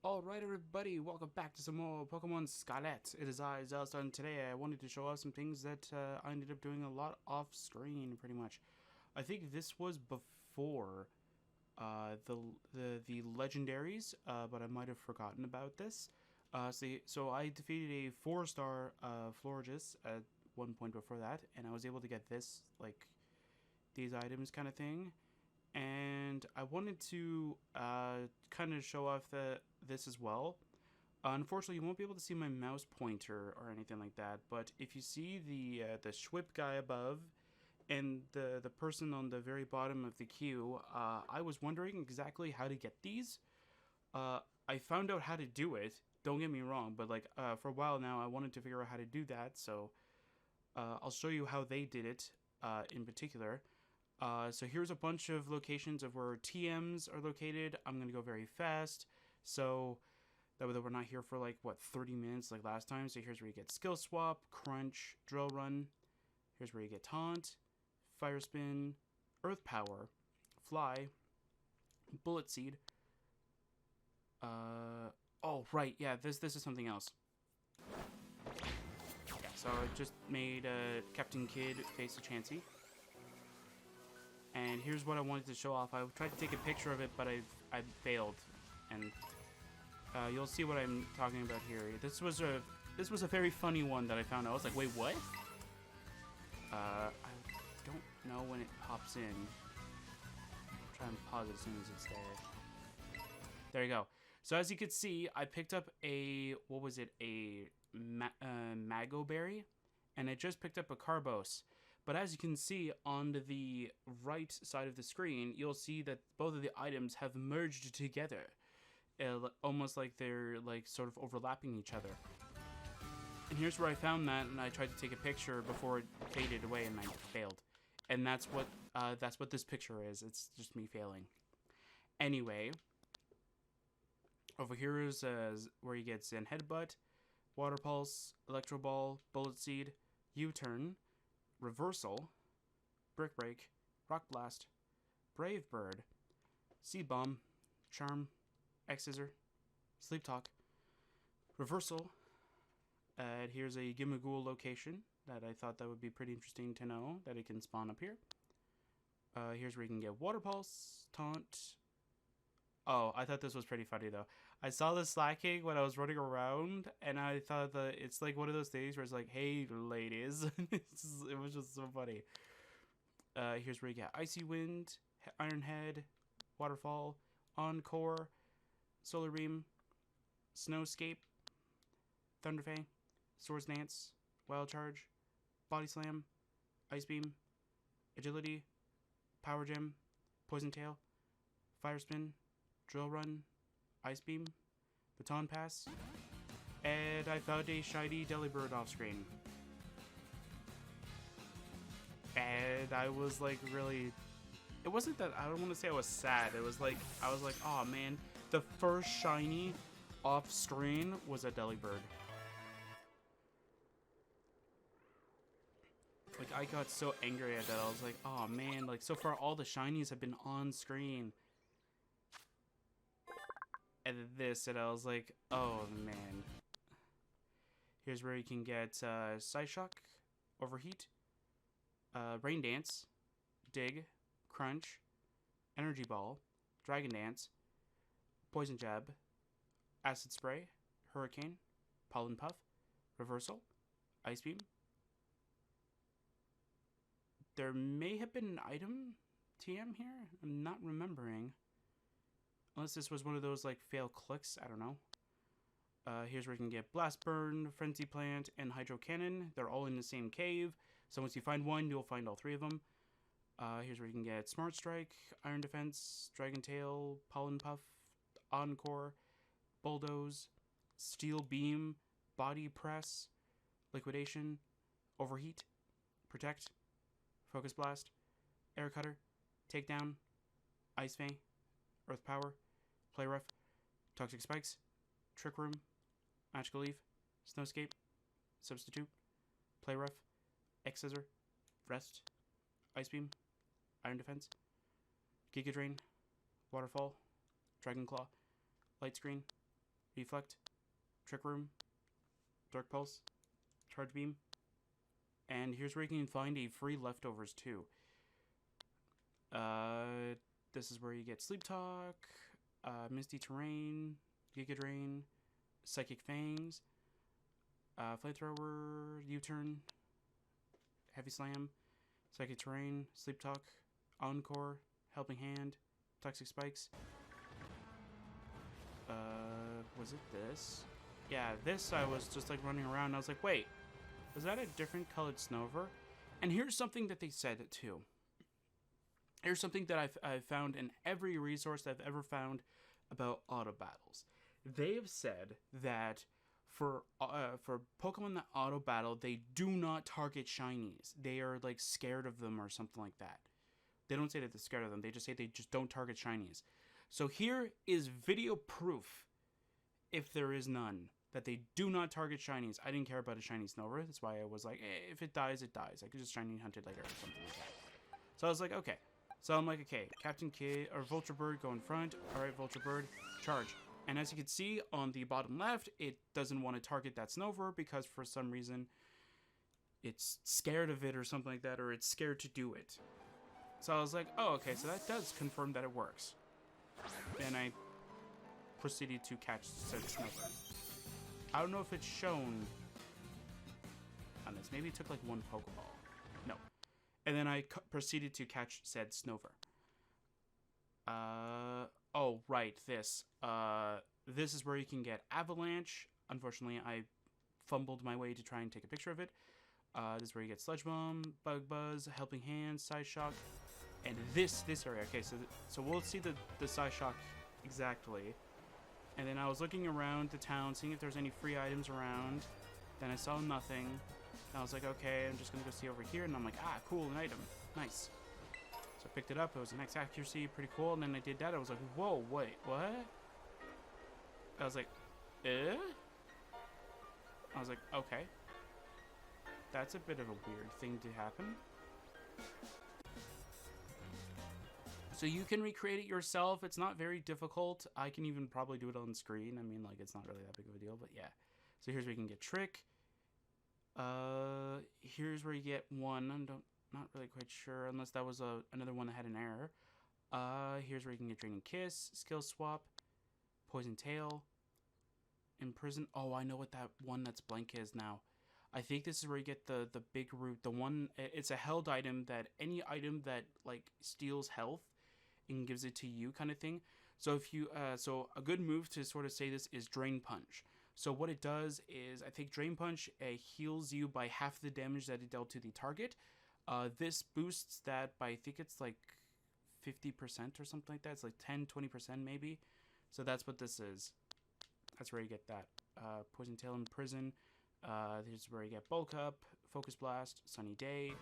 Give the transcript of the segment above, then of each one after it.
Alright everybody, welcome back to some more Pokemon Scarlet. It is I, Xilestar, and today I wanted to show off some things that I ended up doing a lot off screen, pretty much. I think this was before the legendaries, but I might have forgotten about this. So I defeated a 4-star Florges at one point before that, and I was able to get this, like, these items kind of thing. And I wanted to kind of show off this as well. Unfortunately, you won't be able to see my mouse pointer or anything like that. But if you see the Schwip guy above and the person on the very bottom of the queue, I was wondering exactly how to get these. I found out how to do it. Don't get me wrong, but like for a while now, I wanted to figure out how to do that. So I'll show you how they did it in particular. So here's a bunch of locations of where TMs are located. I'm going to go very fast. So that way we're not here for like, what, 30 minutes like last time. So here's where you get Skill Swap, Crunch, Drill Run. Here's where you get Taunt, Fire Spin, Earth Power, Fly, Bullet Seed. Oh, right, yeah, this is something else. Yeah, so I just made Captain Kidd face a Chansey. And here's what I wanted to show off. I tried to take a picture of it, but I failed. And you'll see what I'm talking about here. This was a very funny one that I found. I was like, wait, what? I don't know when it pops in. I'll try and pause it as soon as it's there. There you go. So as you can see, I picked up a, what was it? A Mago Berry. And I just picked up a Carbos. But as you can see on the right side of the screen, you'll see that both of the items have merged together. Almost like they're like sort of overlapping each other. And here's where I found that, and I tried to take a picture before it faded away, and I failed. And that's what this picture is. It's just me failing. Anyway, over here is where you get Zen Headbutt, Water Pulse, Electro Ball, Bullet Seed, U-Turn, Reversal, Brick Break, Rock Blast, Brave Bird, Seed Bomb, Charm, X-Scissor, Sleep Talk, Reversal. Here's a Gimmighoul location that I thought that would be pretty interesting to know that it can spawn up here. Here's where you can get Water Pulse, Taunt. Oh, I thought this was pretty funny though. I saw the slacking when I was running around, and I thought that it's like one of those things where it's like, hey, ladies. It was just so funny. Here's where you get Icy Wind, Iron Head, Waterfall, Encore, Solar Beam, Snowscape, Thunderfang, Swords Dance, Wild Charge, Body Slam, Ice Beam, Agility, Power Gem, Poison Tail, Fire Spin, Drill Run, Ice Beam, Baton Pass, and I found a shiny Delibird off screen. And I was like really, it wasn't that, I don't want to say I was sad, it was like, I was like, oh man, the first shiny off screen was a Delibird. Like, I got so angry at that, I was like, oh man, like so far all the shinies have been on screen. And this, and I was like, oh man. Here's where you can get Psyshock, Overheat, Rain Dance, Dig, Crunch, Energy Ball, Dragon Dance, Poison Jab, Acid Spray, Hurricane, Pollen Puff, Reversal, Ice Beam. There may have been an item TM here. I'm not remembering. Unless this was one of those, like, fail clicks. I don't know. Here's where you can get Blast Burn, Frenzy Plant, and Hydro Cannon. They're all in the same cave. So once you find one, you'll find all three of them. Here's where you can get Smart Strike, Iron Defense, Dragon Tail, Pollen Puff, Encore, Bulldoze, Steel Beam, Body Press, Liquidation, Overheat, Protect, Focus Blast, Air Cutter, Takedown, Ice Fang, Earth Power, Play Rough, Toxic Spikes, Trick Room, Magical Leaf, Snowscape, Substitute, Play Rough, X-Scissor, Rest, Ice Beam, Iron Defense, Giga Drain, Waterfall, Dragon Claw, Light Screen, Reflect, Trick Room, Dark Pulse, Charge Beam, and here's where you can find a free leftovers too. This is where you get Sleep Talk, Misty Terrain, Giga Drain, Psychic Fangs, Flamethrower, U-Turn, Heavy Slam, Psychic Terrain, Sleep Talk, Encore, Helping Hand, Toxic Spikes. Was it this? Yeah, this I was just like running around and I was like, wait, is that a different colored Snover? And here's something that they said too. Here's something that I've found in every resource I've ever found about auto battles. They have said that for Pokemon that auto battle, they do not target shinies. They are like scared of them or something like that. They don't say that they're scared of them. They just say they just don't target shinies. So here is video proof, if there is none, that they do not target shinies. I didn't care about a shiny Snover. That's why I was like, if it dies, it dies. I could just shiny hunt it later or something like that. So I was like, okay. So I'm like, okay, Captain Kid or Vulture Bird go in front. All right, Vulture Bird, charge. And as you can see on the bottom left, it doesn't want to target that Snover because for some reason it's scared of it or something like that, or it's scared to do it. So I was like, oh, okay, so that does confirm that it works. And I proceeded to catch said Snover. I don't know if it's shown on this. Maybe it took like one Pokeball. No. And then I proceeded to catch said Snover. Oh, right, this. This is where you can get Avalanche. Unfortunately, I fumbled my way to try and take a picture of it. This is where you get Sludge Bomb, Bug Buzz, Helping Hand, Side Shock, and this area. Okay, so we'll see the Side Shock exactly. And then I was looking around the town, seeing if there's any free items around. Then I saw nothing. And I was like, okay, I'm just gonna go see over here. And I'm like, ah, cool, an item, nice. So I picked it up. It was an X accuracy, pretty cool. And then I did that. I was like, whoa, wait, what? I was like, eh? I was like, okay. That's a bit of a weird thing to happen. So you can recreate it yourself. It's not very difficult. I can even probably do it on screen. I mean, like, it's not really that big of a deal, but yeah. So here's where you can get Trick. Here's where you get one. I'm not really quite sure, unless that was another one that had an error. Here's where you can get Draining Kiss, Skill Swap, Poison Tail, Imprison. Oh, I know what that one that's blank is now. I think this is where you get the big root. The one, it's a held item that any item that like steals health and gives it to you kind of thing. So if you, so a good move to sort of say this is Drain Punch. So what it does is, I think Drain Punch heals you by half the damage that it dealt to the target. This boosts that by, I think it's like 50% or something like that. It's like 10-20% maybe. So that's what this is. That's where you get that. Poison Tail in Prison. This is where you get Bulk Up, Focus Blast, Sunny Day.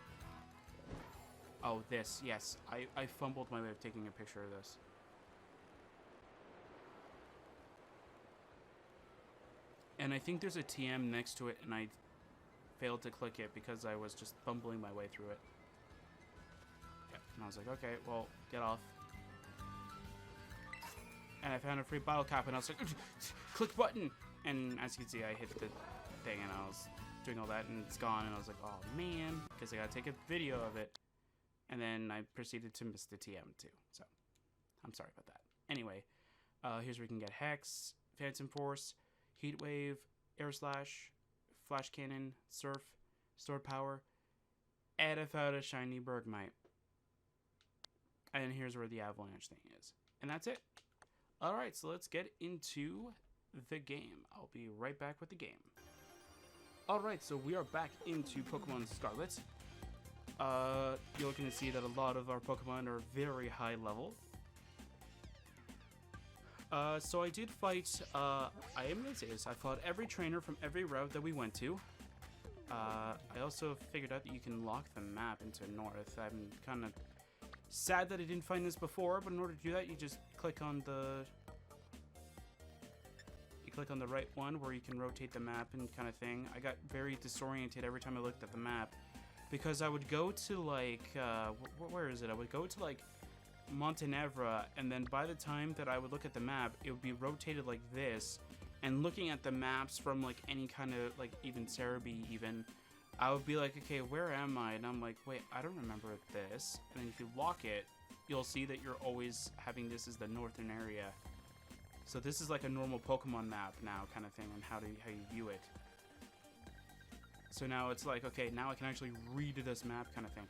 Oh, this, yes. I fumbled my way of taking a picture of this. And I think there's a TM next to it, and I failed to click it because I was just fumbling my way through it. Yeah, and I was like, okay, well, get off. And I found a free bottle cap, and I was like, click button! And as you can see, I hit the thing, and I was doing all that, and it's gone, and I was like, oh, man, because I gotta take a video of it. And then I proceeded to miss the TM, too. So, I'm sorry about that. Anyway, here's where you can get Hex, Phantom Force, Heat Wave, Air Slash, Flash Cannon, Surf, Stored Power, and I found a shiny Bergmite. And here's where the Avalanche thing is. And that's it. Alright, so let's get into the game. I'll be right back with the game. Alright, so we are back into Pokemon Scarlet. You're looking to see that a lot of our Pokemon are very high level. So I did fight, I am going to say this, I fought every trainer from every route that we went to. I also figured out that you can lock the map into North. I'm kind of sad that I didn't find this before, but in order to do that, you just click on the... click on the right one where you can rotate the map and kind of thing. I got very disoriented every time I looked at the map because I would go to like, where is it? I would go to like Montenevra, and then by the time that I would look at the map, it would be rotated like this, And looking at the maps from like any kind of like even Cerebi even, I would be like, okay, where am I? And I'm like, wait, I don't remember this. And then if you lock it, you'll see that you're always having this as the northern area. So this is like a normal Pokemon map now kind of thing, and how you view it. So now it's like, okay, now I can actually read this map kind of thing.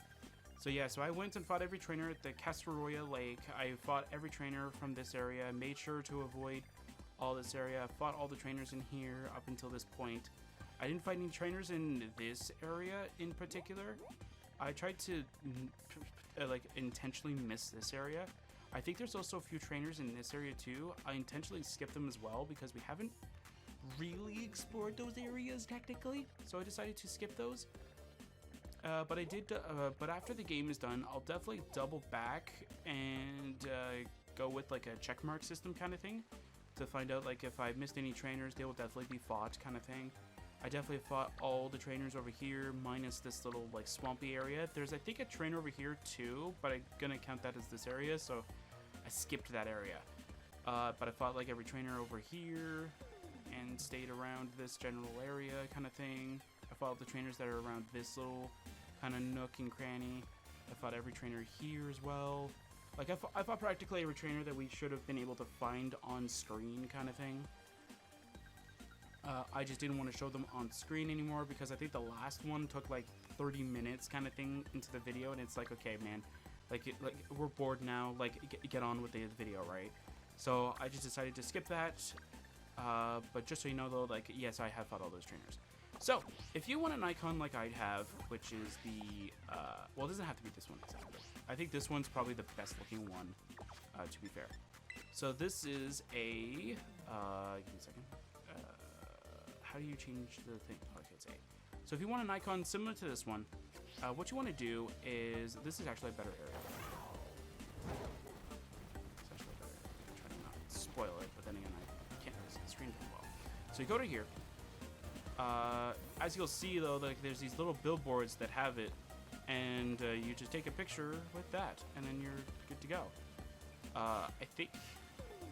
So yeah, so I went and fought every trainer at the Castaroya Lake. I fought every trainer from this area, made sure to avoid all this area, fought all the trainers in here up until this point. I didn't fight any trainers in this area in particular. I tried to like intentionally miss this area. I think there's also a few trainers in this area too. I intentionally skipped them as well because we haven't really explored those areas technically. So I decided to skip those. But I did. But after the game is done, I'll definitely double back and go with like a checkmark system kind of thing to find out like if I missed any trainers, they will definitely be fought kind of thing. I definitely fought all the trainers over here minus this little like swampy area. There's I think a trainer over here too, but I'm gonna count that as this area, so I skipped that area. But I fought like every trainer over here and stayed around this general area kind of thing. I fought the trainers that are around this little kind of nook and cranny. I fought every trainer here as well. Like I fought practically every trainer that we should have been able to find on screen kind of thing. I just didn't want to show them on screen anymore because I think the last one took like 30 minutes kind of thing into the video, and it's like, okay, man, like we're bored now, like get on with the video, right? So I just decided to skip that. But just so you know though, like yes, I have fought all those trainers. So if you want an icon like I have, which is the well, it doesn't have to be this one exactly. I think this one's probably the best looking one, to be fair. So this is a give me a second. How do you change the thing? Okay, it's A. So if you want an icon similar to this one, what you want to do is, this is actually a better area. It's actually a better area. I'm trying to not spoil it, but then again, I can't really see the screen very well. So you go to here. As you'll see though, like there's these little billboards that have it, and you just take a picture with that, and then you're good to go. I think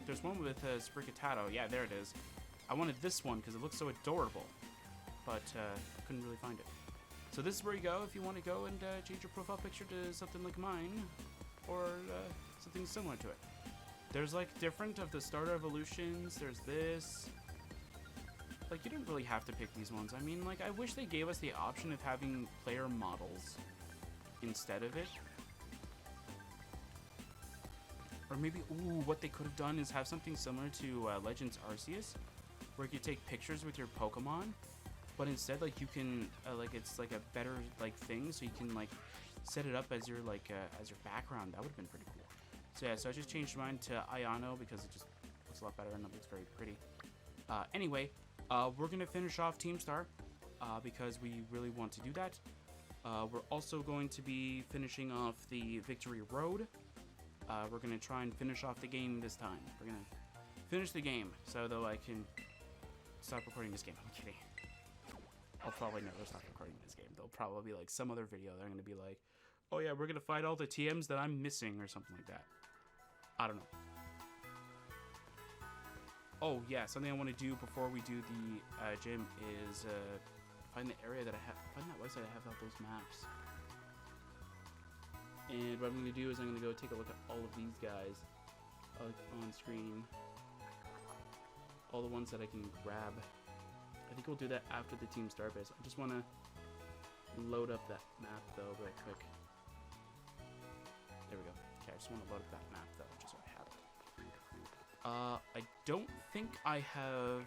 there's one with Spricatato. Yeah, there it is. I wanted this one because it looks so adorable, but couldn't really find it. So this is where you go if you want to go and change your profile picture to something like mine, or something similar to it. There's like different of the starter evolutions. There's this. Like, you didn't really have to pick these ones. I mean, like, I wish they gave us the option of having player models instead of it. Or maybe, ooh, what they could have done is have something similar to Legends Arceus, where you take pictures with your Pokemon, but instead, like, you can, like, it's like a better, like, thing, so you can, like, set it up as your, like, as your background. That would have been pretty cool. So, yeah, so I just changed mine to Ayano because it just looks a lot better and it looks very pretty. Anyway, we're going to finish off Team Star because we really want to do that. We're also going to be finishing off the Victory Road. We're going to try and finish off the game this time. We're going to finish the game so though I can stop recording this game. I'm kidding. I'll probably never stop recording this game. There'll probably be like some other video that I'm going to be like, oh yeah, we're going to fight all the TMs that I'm missing or something like that. I don't know. Oh yeah, something I want to do before we do the gym is find the area that I have, find that website I have all those maps. And what I'm going to do is I'm going to go take a look at all of these guys on screen. All the ones that I can grab. I think we'll do that after the Team Star base. I just want to load up that map though right quick. There we go. Okay, I just want to load up that map though, just so I have it. I don't think I have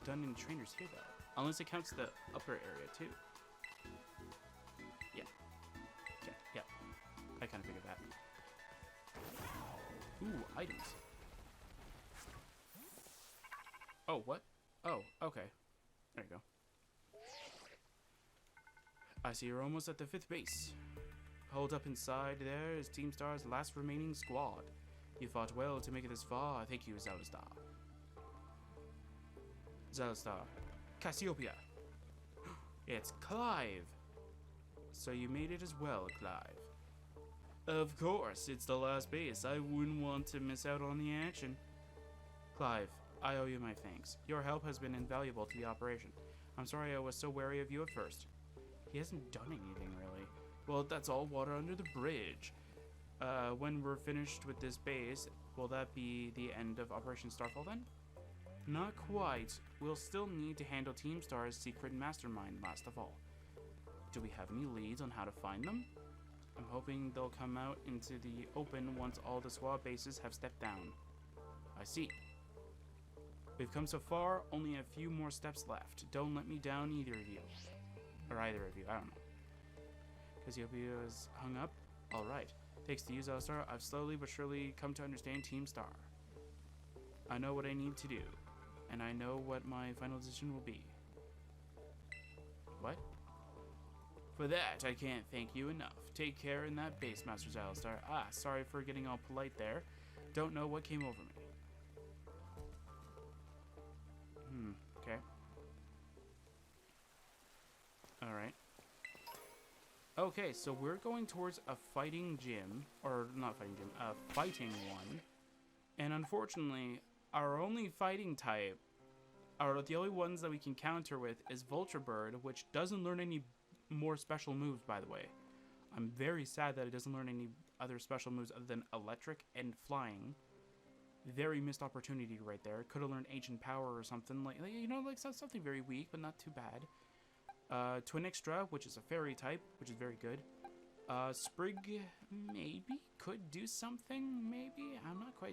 done any trainers here though, unless it counts the upper area too. Yeah. Okay, yeah. I kind of figured that. Ooh, items. Oh, what? Oh, okay. There you go. I see you're almost at the 5th base. Hold up inside there is Team Star's last remaining squad. You fought well to make it this far. Thank you, Xilestar. Xilestar. Cassiopeia. It's Clive. So you made it as well, Clive. Of course, it's the last base. I wouldn't want to miss out on the action. Clive, I owe you my thanks. Your help has been invaluable to the operation. I'm sorry I was so wary of you at first. He hasn't done anything, really. Well, that's all water under the bridge. When we're finished with this base, will that be the end of Operation Starfall then? Not quite. We'll still need to handle Team Star's secret mastermind last of all. Do we have any leads on how to find them? I'm hoping they'll come out into the open once all the squad bases have stepped down. I see. We've come so far, only a few more steps left. Don't let me down, either of you. Or either of you, I don't know. Cassiopeia is hung up? Alright. Thanks to you, Xilestar, I've slowly but surely come to understand Team Star. I know what I need to do, and I know what my final decision will be. What? For that, I can't thank you enough. Take care in that base, Master Xilestar. Ah, sorry for getting all polite there. Don't know what came over me. Okay. Alright. Okay, so we're going towards a fighting gym, or not fighting gym, a fighting one. And unfortunately, our only fighting type, or the only ones that we can counter with, is Vulture Bird, which doesn't learn any more special moves, by the way. I'm very sad that it doesn't learn any other special moves other than electric and flying. Very missed opportunity right there. Could have learned Ancient Power or something, like you know, like something very weak, but not too bad. Twin Extra, which is a fairy type, which is very good. Sprig, maybe, could do something, maybe? I'm not quite